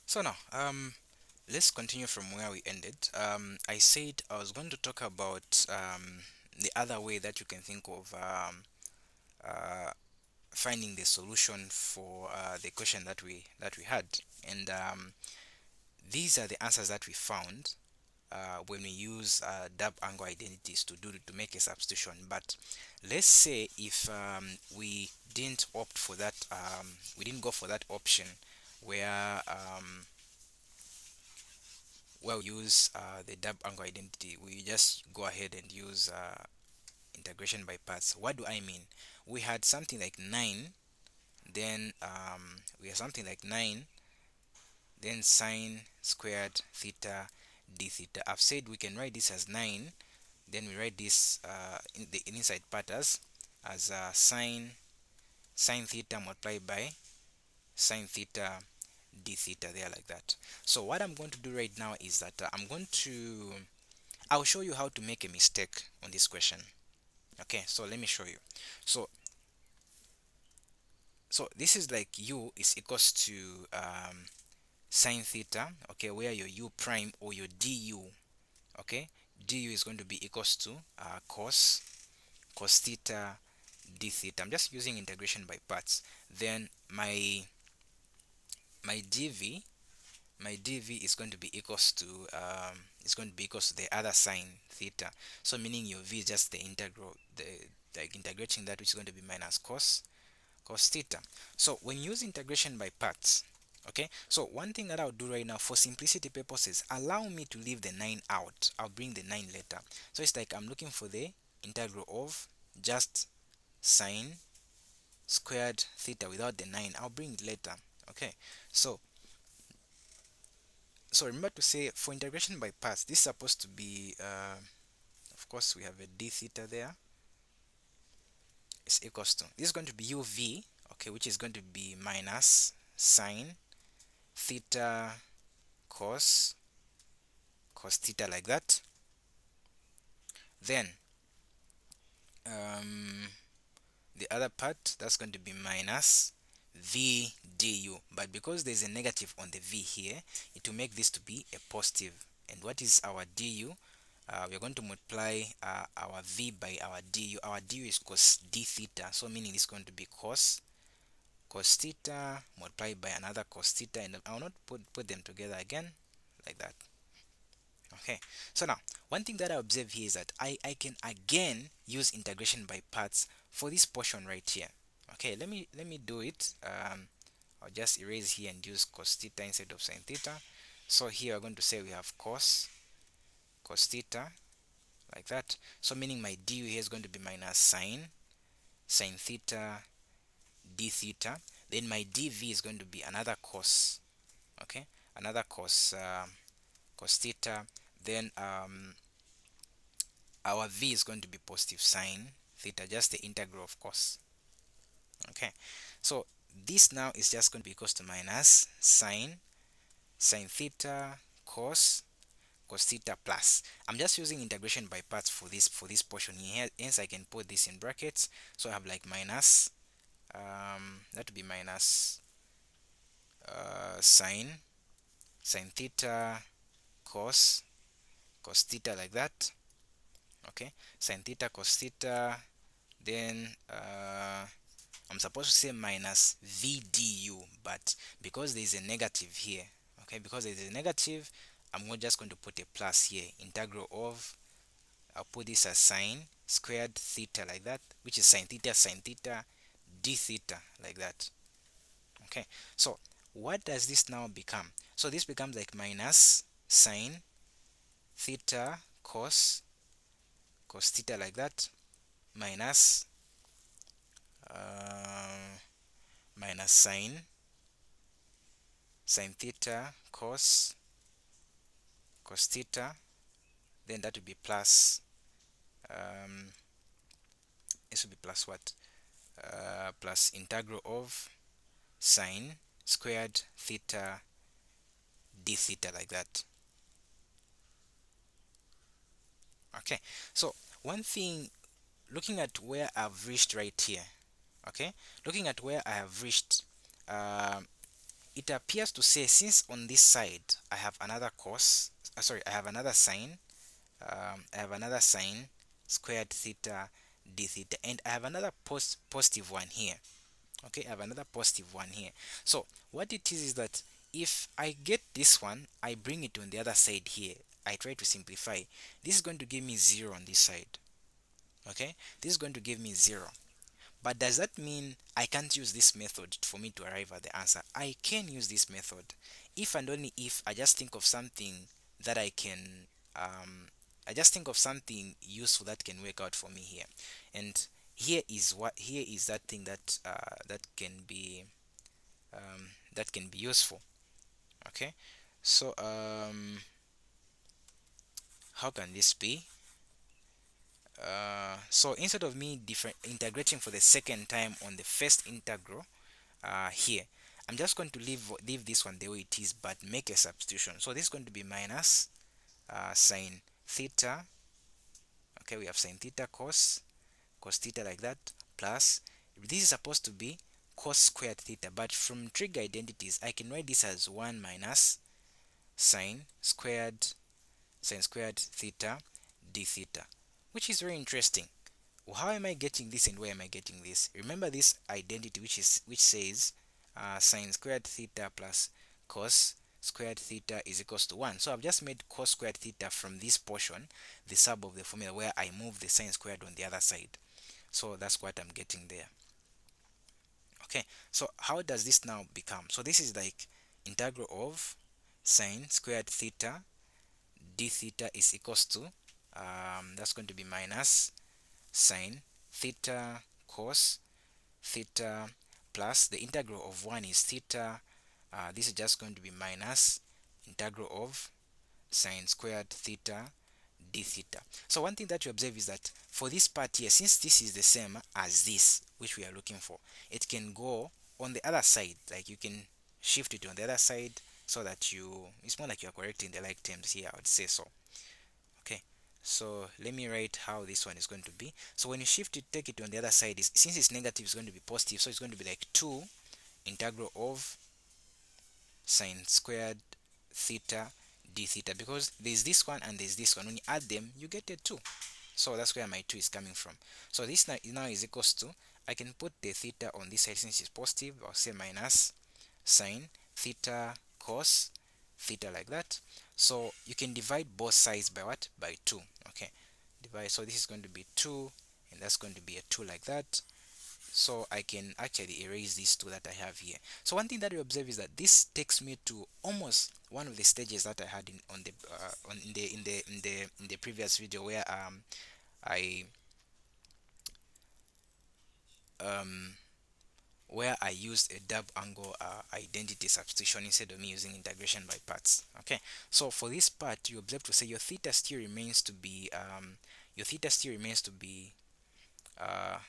So now, let's continue from where we ended. I said I was going to talk about the other way that you can think of uh, finding the solution for the question that we had, and these are the answers that we found when we use double angle identities to make a substitution. But let's say if we didn't go for that option where we use the double angle identity. We just go ahead and use integration by parts. What do I mean? We had something like 9, then we have something like 9, then sine squared theta d theta. I've said we can write this as 9, then we write this in the inside part as sine theta multiplied by sine theta d theta there, like that. So what I'm going to do right now is that I'll show you how to make a mistake on this question. Okay, so let me show you. So this is like u is equals to sine theta, okay, where your u prime or your du, okay, du is going to be equals to cos theta d theta. I'm just using integration by parts. Then my dv my dv is going to be equals to the other sine theta. So meaning your v is just the integral, the like integrating that, which is going to be minus cos theta. So when you use integration by parts, okay, so one thing that I'll do right now for simplicity purposes, allow me to leave the 9 out. I'll bring the 9 later. So it's like I'm looking for the integral of just sine squared theta without the 9. I'll bring it later. Okay, so remember to say for integration by parts, this is supposed to be of course we have a d theta there, is equals to, this is going to be uv, okay, which is going to be minus sine theta cos theta, like that. Then the other part, that's going to be minus v du, but because there's a negative on the v here, it will make this to be a positive. And what is our du? We're going to multiply our v by our du. Our du is cos d theta, so meaning it's going to be cos theta multiplied by another cos theta, and I'll not put them together again, like that. Okay, so now one thing that I observe here is that I can again use integration by parts for this portion right here. Okay, let me do it. I'll just erase here and use cos theta instead of sin theta. So here we're going to say we have cos theta, like that. So meaning my du here is going to be minus sine theta d theta. Then my dv is going to be another cos, okay, another cos theta. Then our v is going to be positive sine theta, just the integral of cos. Okay, so this now is just going to be equals to minus sine theta cos theta plus, I'm just using integration by parts for this portion here, hence I can put this in brackets. So I have like minus that would be minus sine theta cos theta, like that. Okay, sine theta cos theta. Then I'm supposed to say minus v du, but because there is a negative here, okay, because there is a negative, I'm just going to put a plus here. Integral of, I'll put this as sine squared theta, like that, which is sine theta d theta, like that. Okay, so what does this now become? So this becomes like minus sine theta cos theta, like that, minus minus sine theta cos theta. Then that would be plus this would be plus what, plus integral of sine squared theta d theta, like that. Okay, so one thing, looking at where I've reached right here, okay, looking at where I have reached, it appears to say, since on this side I have another cos, sorry, I have another sine, I have another sine squared theta d theta, and I have another positive one here. Okay, I have another positive one here. So what it is that if I get this one, I bring it on the other side here, I try to simplify, this is going to give me 0 on this side. Okay, this is going to give me 0. But does that mean I can't use this method for me to arrive at the answer? I can use this method if and only if I just think of something that I can, I just think of something useful that can work out for me here. And here is that thing that that can be useful. Okay, so how can this be? So instead of me different integrating for the second time on the first integral here, I'm just going to leave this one the way it is, but make a substitution. So this is going to be minus sine theta. Okay, we have sine theta cos theta like that, plus this is supposed to be cos squared theta, but from trig identities I can write this as 1 minus sine squared theta d theta, which is very interesting. How am I getting this and where am I getting this? Remember this identity which says sine squared theta plus cos squared theta is equals to 1. So I've just made cos squared theta from this portion the sub of the formula, where I move the sine squared on the other side. So that's what I'm getting there. Okay, so how does this now become? So this is like integral of sine squared theta d theta is equals to, that's going to be minus sine theta cos theta plus the integral of 1 is theta. This is just going to be minus integral of sine squared theta d theta. So one thing that you observe is that for this part here, since this is the same as this which we are looking for, it can go on the other side. Like you can shift it on the other side so that it's more like you are correcting the like terms here, I would say so. Okay, so let me write how this one is going to be. So when you shift it, take it on the other side, since it's negative, it's going to be positive, so it's going to be like 2 integral of sine squared theta d theta, because there's this one and there's this one. When you add them, you get a 2. So that's where my 2 is coming from. So this now is equals to, I can put the theta on this side since it's positive. I'll say minus sine theta cos theta like that. So you can divide both sides by what? By 2. Okay, divide. So this is going to be 2 and that's going to be a 2 like that. So I can actually erase these 2 that I have here. So one thing that you observe is that this takes me to almost one of the stages that I had in the previous video, where I um where I used a double angle identity substitution instead of me using integration by parts. Okay, so for this part, you observe to say your theta still remains to be uh,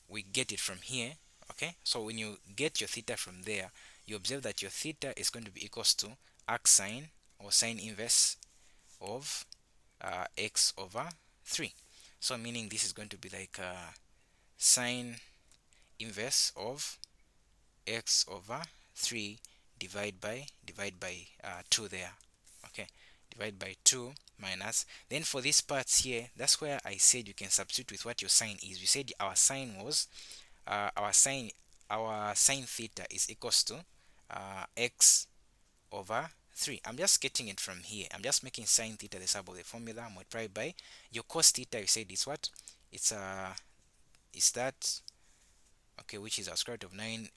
we get it from here. Okay, so when you get your theta from there, you observe that your theta is going to be equals to arc sine or sine inverse of x over 3. So meaning this is going to be like sine inverse of x over 3 divide by 2 there. Okay, divide by 2 minus, then for these parts here, that's where I said you can substitute with what your sine is. We said our sine was our sine theta is equals to x over 3. I'm just getting it from here. I'm just making sine theta the sub of the formula, multiplied by your cos theta. You said it's what? It's is that, okay, which is our square root of 9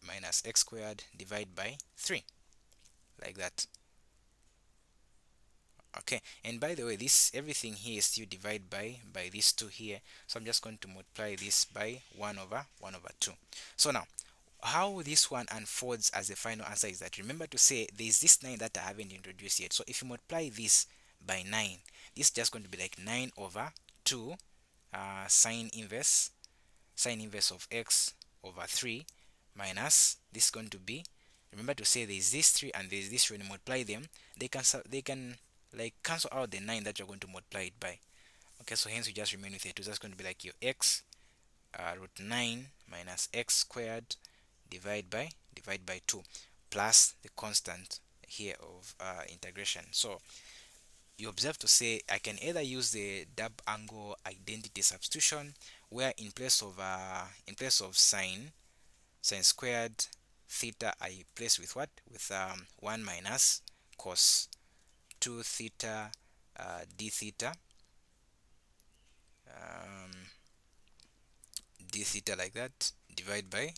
minus x squared divided by 3, like that. Okay, and by the way, this everything here is still divided by these 2 here, so I'm just going to multiply this by 1 over 2. So now how this one unfolds as the final answer is that, remember to say there is this 9 that I haven't introduced yet. So if you multiply this by 9, this is just going to be like 9 over 2 sine inverse of x over 3 minus, this is going to be, remember to say there is this 3 and there is this 3. When you multiply them, they can like cancel out the 9 that you're going to multiply it by. Okay, so hence you just remain with a 2. That's going to be like your x root 9 minus x squared divide by 2. plus the constant here of integration. So you observe to say I can either use the double angle identity substitution, where in place of sine squared theta, I place with what, with 1 minus cos 2 theta d theta, um, d theta, like that, divide by,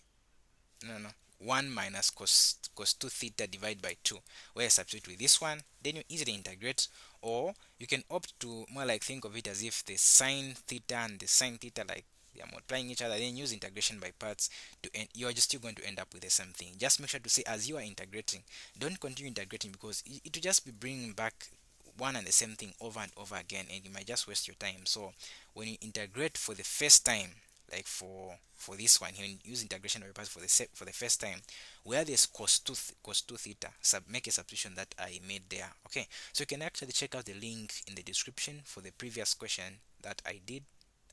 no, 1 minus cos 2 theta divided by 2, where I substitute with this one, then you easily integrate. Or you can opt to more like think of it as if the sine theta and the sine theta, like, they are multiplying each other, then use integration by parts to end. You are just still going to end up with the same thing. Just make sure to say, as you are integrating, don't continue integrating, because it will just be bringing back one and the same thing over and over again, and you might just waste your time. So when you integrate for the first time, like for this one here, use integration by parts for the first time, where there's cos 2 theta, make a substitution that I made there. Okay, so you can actually check out the link in the description for the previous question that I did.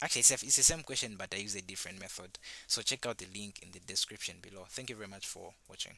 Actually, it's the same question, but I use a different method. So check out the link in the description below. Thank you very much for watching.